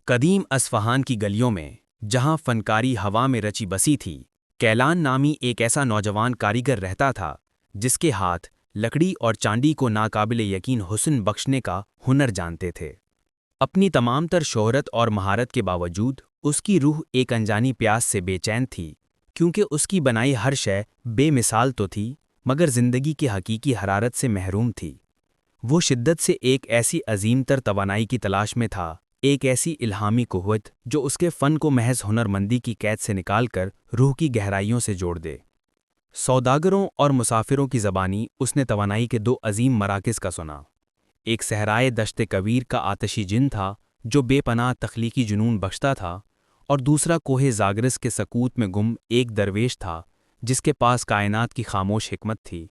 قدیم اصفہان کی گلیوں میں جہاں فنکاری ہوا میں رچی بسی تھی، کیلان نامی ایک ایسا نوجوان کاریگر رہتا تھا جس کے ہاتھ لکڑی اور چاندی کو ناقابل یقین حسن بخشنے کا ہنر جانتے تھے۔ اپنی تمام تر شہرت اور مہارت کے باوجود اس کی روح ایک انجانی پیاس سے بے چین تھی، کیونکہ اس کی بنائی ہر شے بے مثال تو تھی مگر زندگی کی حقیقی حرارت سے محروم تھی۔ وہ شدت سے ایک ایسی عظیم تر توانائی کی تلاش میں تھا، ایک ایسی الہامی قوت جو اس کے فن کو محض ہنرمندی کی قید سے نکال کر روح کی گہرائیوں سے جوڑ دے۔ سوداگروں اور مسافروں کی زبانی اس نے توانائی کے دو عظیم مراکز کا سنا۔ ایک صحرائے دشت کویر کا آتشی جن تھا جو بے پناہ تخلیقی جنون بخشتا تھا، اور دوسرا کوہ زاگرس کے سکوت میں گم ایک درویش تھا جس کے پاس کائنات کی خاموش حکمت تھی۔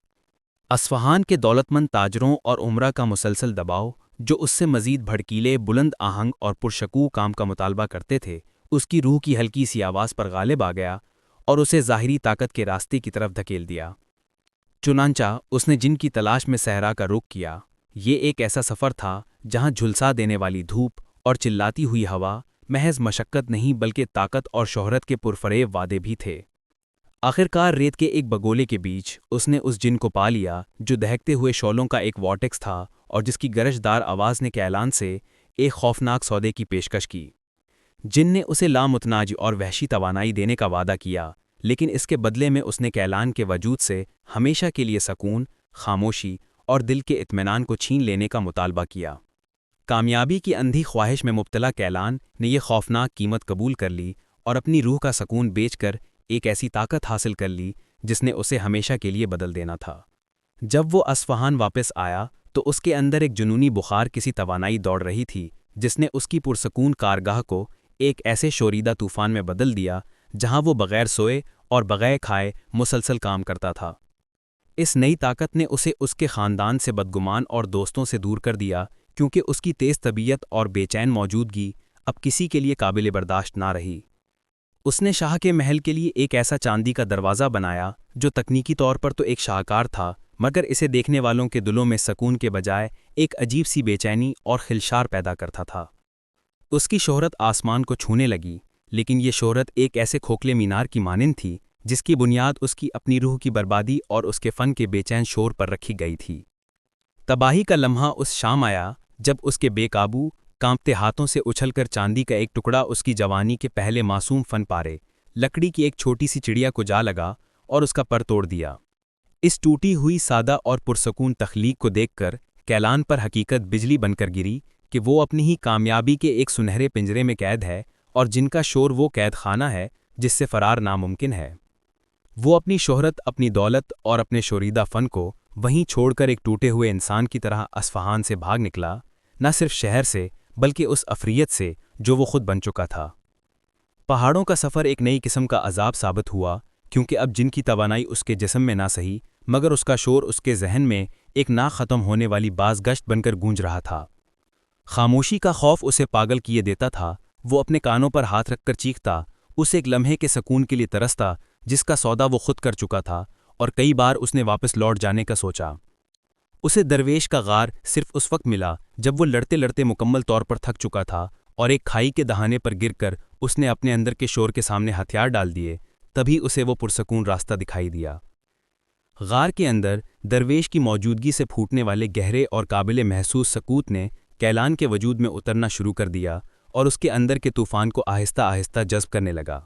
اصفہان کے دولت مند تاجروں اور عمرا کا مسلسل دباؤ جو اس سے مزید بھڑکیلے، بلند آہنگ اور پرشکوہ کام کا مطالبہ کرتے تھے، اس کی روح کی ہلکی سی آواز پر غالب آ گیا اور اسے ظاہری طاقت کے راستے کی طرف دھکیل دیا۔ چنانچہ اس نے جن کی تلاش میں صحرا کا رخ کیا۔ یہ ایک ایسا سفر تھا جہاں جھلسا دینے والی دھوپ اور چلاتی ہوئی ہوا محض مشقت نہیں بلکہ طاقت اور شہرت کے پرفریب وعدے بھی تھے۔ آخرکار ریت کے ایک بگولے کے بیچ اس نے اس جن کو پا لیا جو دہکتے ہوئے شعلوں کا ایک وارٹیکس تھا اور جس کی گرجدار آواز نے کیلان سے ایک خوفناک سودے کی پیشکش کی۔ جن نے اسے لامتناج اور وحشی توانائی دینے کا وعدہ کیا، لیکن اس کے بدلے میں اس نے کیلان کے وجود سے ہمیشہ کے لیے سکون، خاموشی اور دل کے اطمینان کو چھین لینے کا مطالبہ کیا۔ کامیابی کی اندھی خواہش میں مبتلا کیلان نے یہ خوفناک قیمت قبول کر لی اور اپنی روح کا سکون بیچ کر ایک ایسی طاقت حاصل کر لی جس نے اسے ہمیشہ کے لیے بدل دینا تھا۔ جب وہ اصفہان واپس آیا تو اس کے اندر ایک جنونی بخار کسی توانائی دوڑ رہی تھی جس نے اس کی پرسکون کارگاہ کو ایک ایسے شوریدہ طوفان میں بدل دیا جہاں وہ بغیر سوئے اور بغیر کھائے مسلسل کام کرتا تھا۔ اس نئی طاقت نے اسے اس کے خاندان سے بدگمان اور دوستوں سے دور کر دیا، کیونکہ اس کی تیز طبیعت اور بے چین موجودگی اب کسی کے لیے قابل برداشت نہ رہی۔ اس نے شاہ کے محل کے لیے ایک ایسا چاندی کا دروازہ بنایا جو تکنیکی طور پر تو ایک شاہکار تھا مگر اسے دیکھنے والوں کے دلوں میں سکون کے بجائے ایک عجیب سی بے چینی اور خلشار پیدا کرتا تھا۔ اس کی شہرت آسمان کو چھونے لگی، لیکن یہ شہرت ایک ایسے کھوکھلے مینار کی مانند تھی جس کی بنیاد اس کی اپنی روح کی بربادی اور اس کے فن کے بے چین شور پر رکھی گئی تھی۔ تباہی کا لمحہ اس شام آیا جب اس کے بے قابو کانپتے ہاتھوں سے اچھل کر چاندی کا ایک ٹکڑا اس کی جوانی کے پہلے معصوم فن پارے، لکڑی کی ایک چھوٹی سی چڑیا کو جا لگا اور اس کا پر توڑ دیا۔ اس ٹوٹی ہوئی سادہ اور پرسکون تخلیق کو دیکھ کر کیلان پر حقیقت بجلی بن کر گری کہ وہ اپنی ہی کامیابی کے ایک سنہرے پنجرے میں قید ہے اور جن کا شور وہ قید خانہ ہے جس سے فرار ناممکن ہے۔ وہ اپنی شہرت، اپنی دولت اور اپنے شوریدہ فن کو وہیں چھوڑ کر ایک ٹوٹے ہوئے انسان کی طرح اصفہان سے بھاگ نکلا، نہ صرف شہر سے بلکہ اس افریت سے جو وہ خود بن چکا تھا۔ پہاڑوں کا سفر ایک نئی قسم کا عذاب ثابت ہوا، کیونکہ اب جن کی توانائی اس کے جسم میں نہ سہی مگر اس کا شور اس کے ذہن میں ایک نہ ختم ہونے والی باز گشت بن کر گونج رہا تھا۔ خاموشی کا خوف اسے پاگل کیے دیتا تھا۔ وہ اپنے کانوں پر ہاتھ رکھ کر چیختا، اس ایک لمحے کے سکون کے لیے ترستا جس کا سودا وہ خود کر چکا تھا، اور کئی بار اس نے واپس لوٹ جانے کا سوچا۔ اسے درویش کا غار صرف اس وقت ملا جب وہ لڑتے لڑتے مکمل طور پر تھک چکا تھا اور ایک کھائی کے دہانے پر گر کر اس نے اپنے اندر کے شور کے سامنے ہتھیار ڈال دیے، تبھی اسے وہ پرسکون راستہ دکھائی دیا۔ غار کے اندر درویش کی موجودگی سے پھوٹنے والے گہرے اور قابل محسوس سکوت نے کیلان کے وجود میں اترنا شروع کر دیا اور اس کے اندر کے طوفان کو آہستہ آہستہ جذب کرنے لگا۔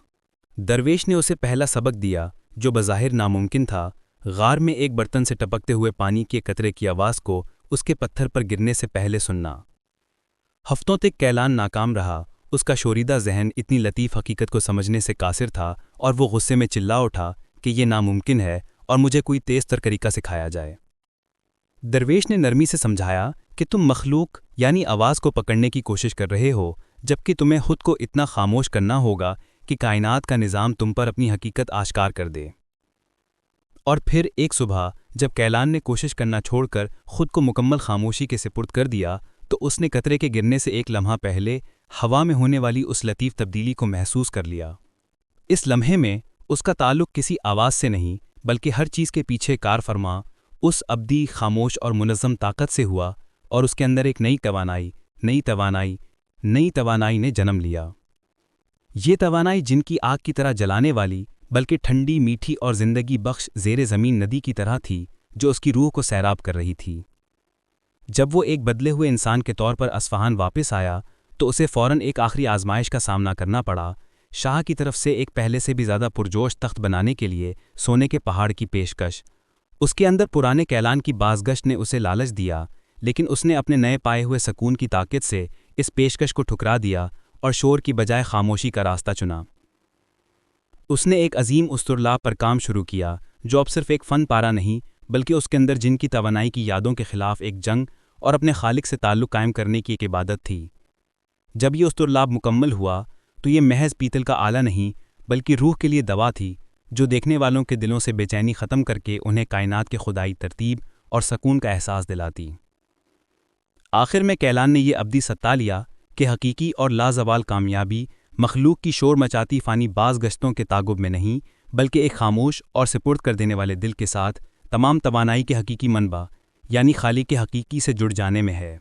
درویش نے اسے پہلا سبق دیا جو بظاہر ناممکن تھا، غار میں ایک برتن سے ٹپکتے ہوئے پانی کے قطرے کی آواز کو اس کے پتھر پر گرنے سے پہلے سننا۔ ہفتوں تک کیلان ناکام رہا۔ اس کا شوریدہ ذہن اتنی لطیف حقیقت کو سمجھنے سے قاصر تھا اور وہ غصے میں چلا اٹھا کہ یہ ناممکن ہے اور مجھے کوئی تیز تر طریقہ سکھایا جائے۔ درویش نے نرمی سے سمجھایا کہ تم مخلوق یعنی آواز کو پکڑنے کی کوشش کر رہے ہو، جبکہ تمہیں خود کو اتنا خاموش کرنا ہوگا کہ کائنات کا نظام تم پر اپنی حقیقت آشکار کر دے۔ اور پھر ایک صبح جب کیلان نے کوشش کرنا چھوڑ کر خود کو مکمل خاموشی کے سپرد کر دیا تو اس نے قطرے کے گرنے سے ایک لمحہ پہلے ہوا میں ہونے والی اس لطیف تبدیلی کو محسوس کر لیا۔ اس لمحے میں اس کا تعلق کسی آواز سے نہیں بلکہ ہر چیز کے پیچھے کار فرما اس ابدی، خاموش اور منظم طاقت سے ہوا، اور اس کے اندر ایک نئی توانائی نئی توانائی نے جنم لیا۔ یہ توانائی جن کی آگ کی طرح جلانے والی بلکہ ٹھنڈی، میٹھی اور زندگی بخش زیر زمین ندی کی طرح تھی جو اس کی روح کو سیراب کر رہی تھی۔ جب وہ ایک بدلے ہوئے انسان کے طور پر اصفہان واپس آیا تو اسے فوراً ایک آخری آزمائش کا سامنا کرنا پڑا، شاہ کی طرف سے ایک پہلے سے بھی زیادہ پرجوش تخت بنانے کے لیے سونے کے پہاڑ کی پیشکش۔ اس کے اندر پرانے کیلان کی بازگشت نے اسے لالچ دیا، لیکن اس نے اپنے نئے پائے ہوئے سکون کی طاقت سے اس پیشکش کو ٹھکرا دیا اور شور کی بجائے خاموشی کا راستہ چنا۔ اس نے ایک عظیم اسطرلاب پر کام شروع کیا جو اب صرف ایک فن پارہ نہیں بلکہ اس کے اندر جن کی توانائی کی یادوں کے خلاف ایک جنگ اور اپنے خالق سے تعلق قائم کرنے کی ایک عبادت تھی۔ جب یہ اسطرلاب مکمل ہوا تو یہ محض پیتل کا آلہ نہیں بلکہ روح کے لیے دوا تھی جو دیکھنے والوں کے دلوں سے بے چینی ختم کر کے انہیں کائنات کے خدائی ترتیب اور سکون کا احساس دلاتی۔ آخر میں کیلان نے یہ ابدی ستا لیا کہ حقیقی اور لازوال کامیابی مخلوق کی شور مچاتی فانی بازگشتوں کے تعاقب میں نہیں بلکہ ایک خاموش اور سپرد کر دینے والے دل کے ساتھ تمام توانائی کے حقیقی منبع یعنی خالق کے حقیقی سے جڑ جانے میں ہے۔